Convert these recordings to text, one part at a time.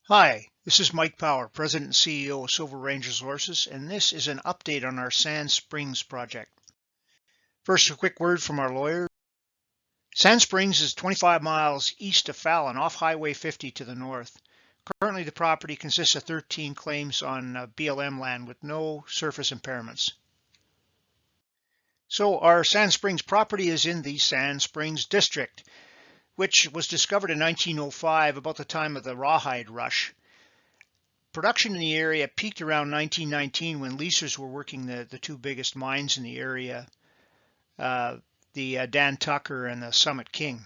Hi, this is Mike Power, President and CEO of Silver Range Resources, and this is an update on our Sand Springs project. First, a quick word from our lawyer. Sand Springs is 25 miles east of Fallon, off Highway 50 to the north. Currently, the property consists of 13 claims on BLM land with no surface impairments. So our Sand Springs property is in the Sand Springs district, which was discovered in 1905, about the time of the rawhide rush. Production in the area peaked around 1919 when leasers were working the two biggest mines in the area, the Dan Tucker and the Summit King.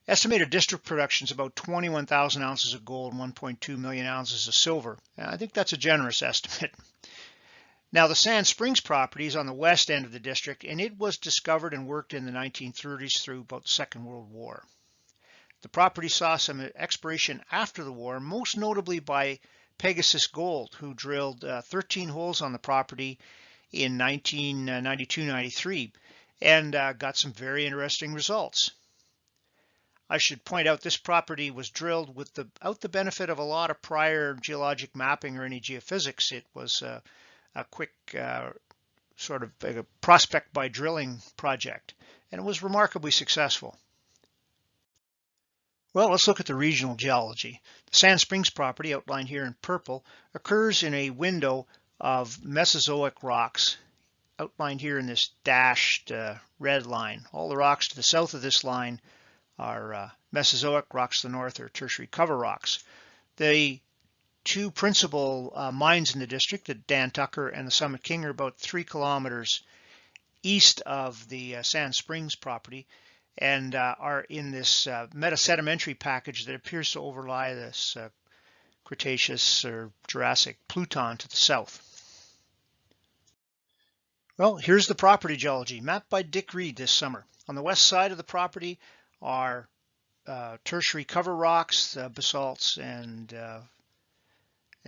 Estimated district production is about 21,000 ounces of gold and 1.2 million ounces of silver. I think that's a generous estimate. Now, the Sand Springs property is on the west end of the district, and it was discovered and worked in the 1930s through about the Second World War. The property saw some exploration after the war, most notably by Pegasus Gold, who drilled 13 holes on the property in 1992-93 and got some very interesting results. I should point out this property was drilled without the benefit of a lot of prior geologic mapping or any geophysics. It was a quick sort of a prospect by drilling project, and it was remarkably successful. Well, let's look at the regional geology. The Sand Springs property, outlined here in purple, occurs in a window of Mesozoic rocks, outlined here in this dashed red line. All the rocks to the south of this line are Mesozoic, rocks to the north are tertiary cover rocks. The two principal mines in the district, the Dan Tucker and the Summit King, are about 3 kilometers east of the Sand Springs property, and are in this metasedimentary package that appears to overlie this Cretaceous or Jurassic Pluton to the south. Well, here's the property geology mapped by Dick Reed this summer. On the west side of the property are tertiary cover rocks, basalts and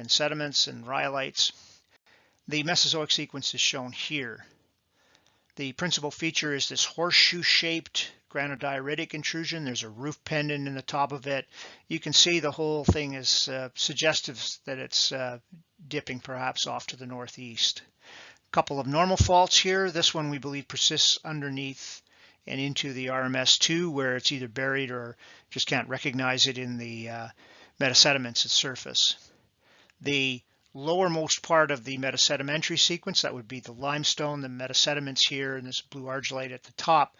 sediments and rhyolites. The Mesozoic sequence is shown here. The principal feature is this horseshoe-shaped granodioritic intrusion. There's a roof pendant in the top of it. You can see the whole thing is suggestive that it's dipping perhaps off to the northeast. A couple of normal faults here. This one we believe persists underneath and into the RMS2, where it's either buried or just can't recognize it in the metasediments at surface. The lowermost part of the metasedimentary sequence, that would be the limestone, the metasediments here, and this blue argillite at the top,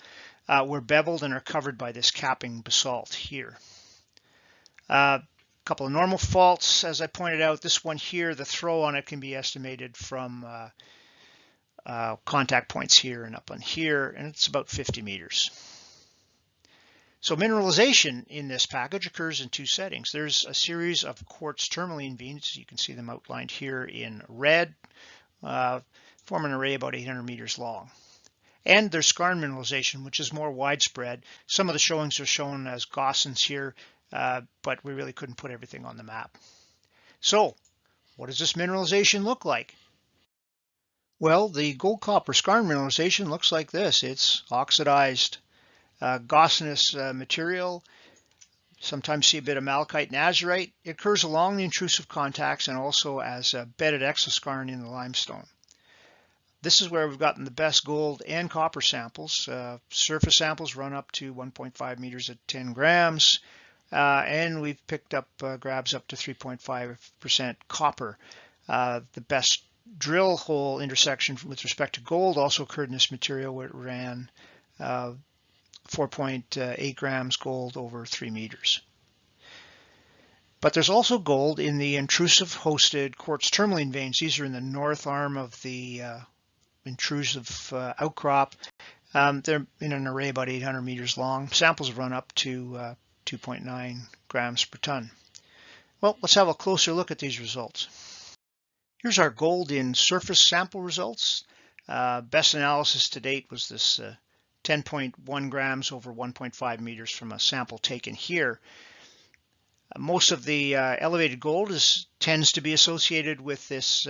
were beveled and are covered by this capping basalt here. A couple of normal faults, as I pointed out. This one here, the throw on it can be estimated from contact points here and up on here, and it's about 50 meters. So mineralization in this package occurs in two settings. There's a series of quartz tourmaline veins. You can see them outlined here in red, form an array about 800 meters long. And there's skarn mineralization, which is more widespread. Some of the showings are shown as Gossans here, but we really couldn't put everything on the map. So what does this mineralization look like? Well, the gold copper skarn mineralization looks like this. It's oxidized gossanous material. Sometimes see a bit of malachite and azurite. It occurs along the intrusive contacts and also as a bedded exoskarn in the limestone. This is where we've gotten the best gold and copper samples. Surface samples run up to 1.5 meters at 10 grams, and we've picked up grabs up to 3.5% copper. The best drill hole intersection with respect to gold also occurred in this material, where it ran 4.8 grams gold over 3 meters. But there's also gold in the intrusive hosted quartz tourmaline veins. These are in the north arm of the intrusive outcrop. They're in an array about 800 meters long. Samples run up to 2.9 grams per ton. Well, let's have a closer look at these results. Here's our gold in surface sample results. Best analysis to date was this 10.1 grams over 1.5 meters from a sample taken here. Most of the elevated gold tends to be associated with this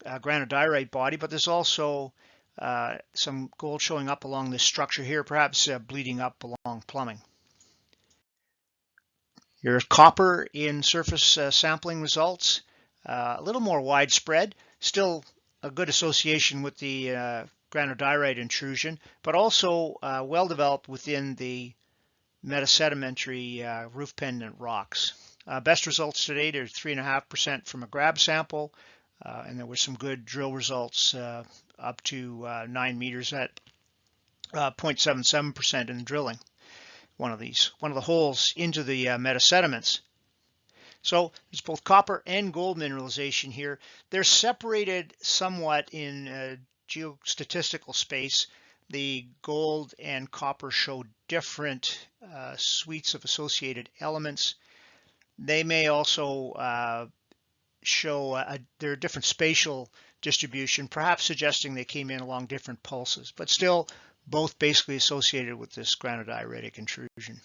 granodiorite body, but there's also some gold showing up along this structure here, perhaps bleeding up along plumbing. Here's copper in surface sampling results, a little more widespread, still a good association with the granodiorite intrusion, but also well developed within the metasedimentary roof pendant rocks. Best results to date are 3.5% from a grab sample, and there were some good drill results up to 9 meters at 0.77% in drilling one of the holes into the metasediments. So there's both copper and gold mineralization here. They're separated somewhat in geostatistical space. The gold and copper show different suites of associated elements. They may also show their different spatial distribution, perhaps suggesting they came in along different pulses, but still both basically associated with this granodioritic intrusion.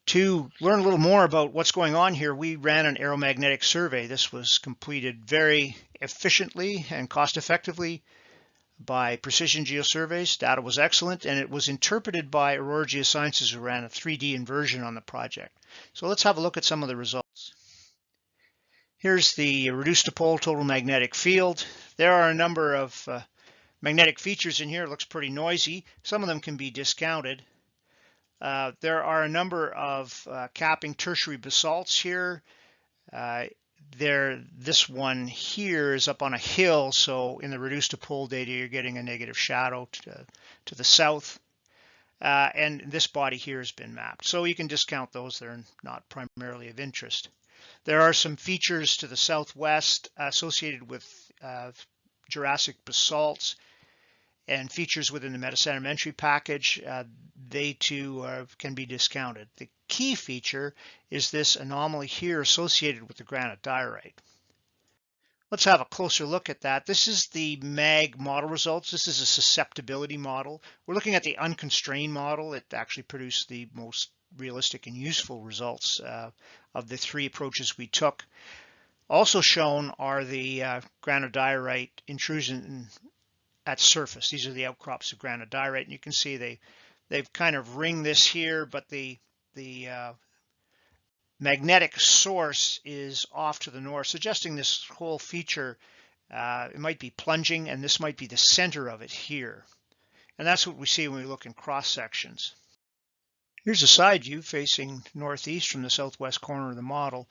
To learn a little more about what's going on here, we ran an aeromagnetic survey. This was completed very efficiently and cost effectively by Precision Geosurveys. Data was excellent, and it was interpreted by Aurora Geosciences, who ran a 3D inversion on the project. So let's have a look at some of the results. Here's the reduced dipole total magnetic field. There are a number of magnetic features in here. It looks pretty noisy. Some of them can be discounted. There are a number of capping tertiary basalts here. This one here is up on a hill, so in the reduced dipole data, you're getting a negative shadow to the south. And this body here has been mapped. So you can discount those. They're not primarily of interest. There are some features to the southwest associated with Jurassic basalts and features within the metasedimentary package. They too can be discounted. The key feature is this anomaly here associated with the granodiorite. Let's have a closer look at that. This is the MAG model results. This is a susceptibility model. We're looking at the unconstrained model. It actually produced the most realistic and useful results of the three approaches we took. Also shown are the granodiorite intrusion at surface. These are the outcrops of granodiorite, and you can see they've kind of ringed this here, but the magnetic source is off to the north, suggesting this whole feature it might be plunging, and this might be the center of it here. And that's what we see when we look in cross sections. Here's a side view facing northeast from the southwest corner of the model.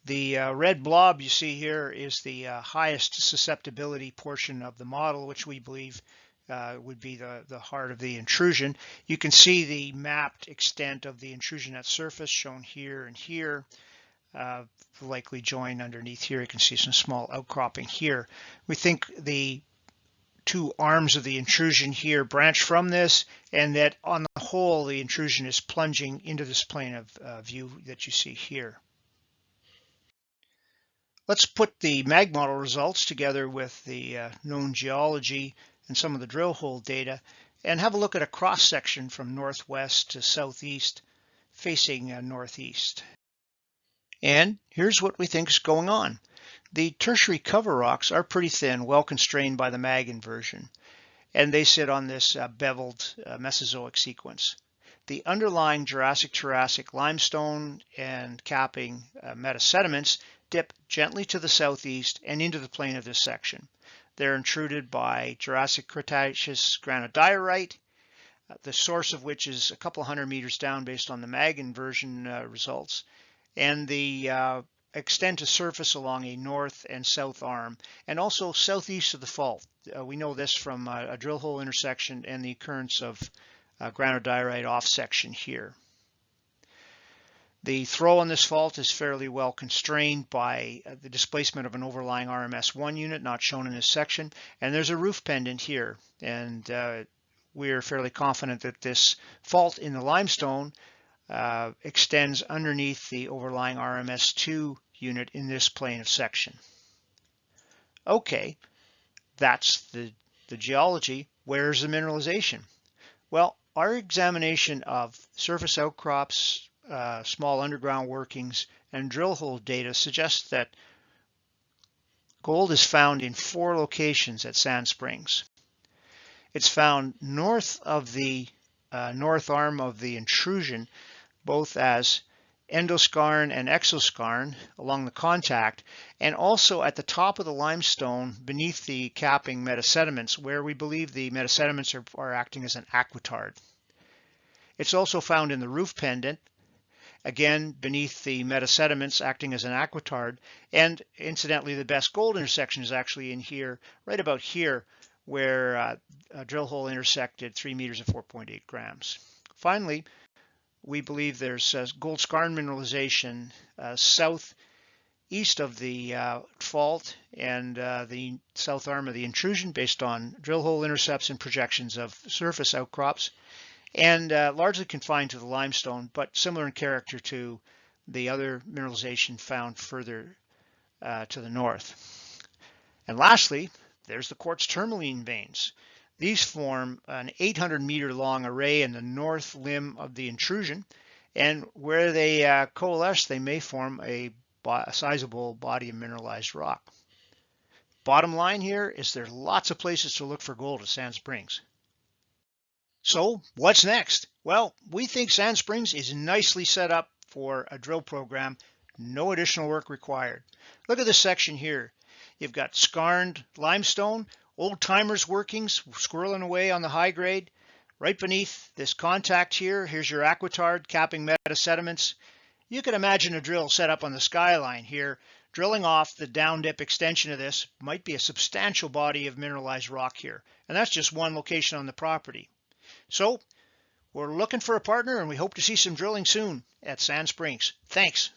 The red blob you see here is the highest susceptibility portion of the model, which we believe would be the heart of the intrusion. You can see the mapped extent of the intrusion at surface shown here and here. The likely join underneath here. You can see some small outcropping here. We think the two arms of the intrusion here branch from this, and that on the whole the intrusion is plunging into this plane of view that you see here. Let's put the MAG model results together with the known geology and some of the drill hole data and have a look at a cross section from northwest to southeast facing northeast. And here's what we think is going on. The tertiary cover rocks are pretty thin, well constrained by the MAG inversion, and they sit on this beveled Mesozoic sequence. The underlying Jurassic-Triassic limestone and capping metasediments dip gently to the southeast and into the plane of this section. They're intruded by Jurassic-Cretaceous granodiorite, the source of which is a couple hundred meters down based on the MAG inversion results, and the extend to surface along a north and south arm, and also southeast of the fault. We know this from a drill hole intersection and the occurrence of granodiorite off section here. The throw on this fault is fairly well constrained by the displacement of an overlying RMS1 unit, not shown in this section, and there's a roof pendant here, and we're fairly confident that this fault in the limestone extends underneath the overlying RMS2 unit in this plane of section. Okay, that's the geology. Where's the mineralization? Well, our examination of surface outcrops, small underground workings, and drill hole data suggests that gold is found in 4 locations at Sand Springs. It's found north of the north arm of the intrusion. both as endoskarn and exoskarn along the contact, and also at the top of the limestone beneath the capping metasediments, where we believe the metasediments are acting as an aquitard. It's also found in the roof pendant, again beneath the metasediments acting as an aquitard, and incidentally the best gold intersection is actually in here, right about here, where a drill hole intersected 3 meters at 4.8 grams. Finally, we believe there's gold skarn mineralization southeast of the fault and the south arm of the intrusion based on drill hole intercepts and projections of surface outcrops, and largely confined to the limestone, but similar in character to the other mineralization found further to the north. And lastly, there's the quartz tourmaline veins. These form an 800-meter long array in the north limb of the intrusion, and where they coalesce, they may form a sizable body of mineralized rock. Bottom line here is there are lots of places to look for gold at Sand Springs. So what's next? Well, we think Sand Springs is nicely set up for a drill program, no additional work required. Look at this section here. You've got skarned limestone, old timers workings, squirreling away on the high grade. Right beneath this contact here, here's your aquitard capping metasediments. You can imagine a drill set up on the skyline here, drilling off the down dip extension of this. Might be a substantial body of mineralized rock here, and that's just one location on the property. So we're looking for a partner, and we hope to see some drilling soon at Sand Springs. Thanks.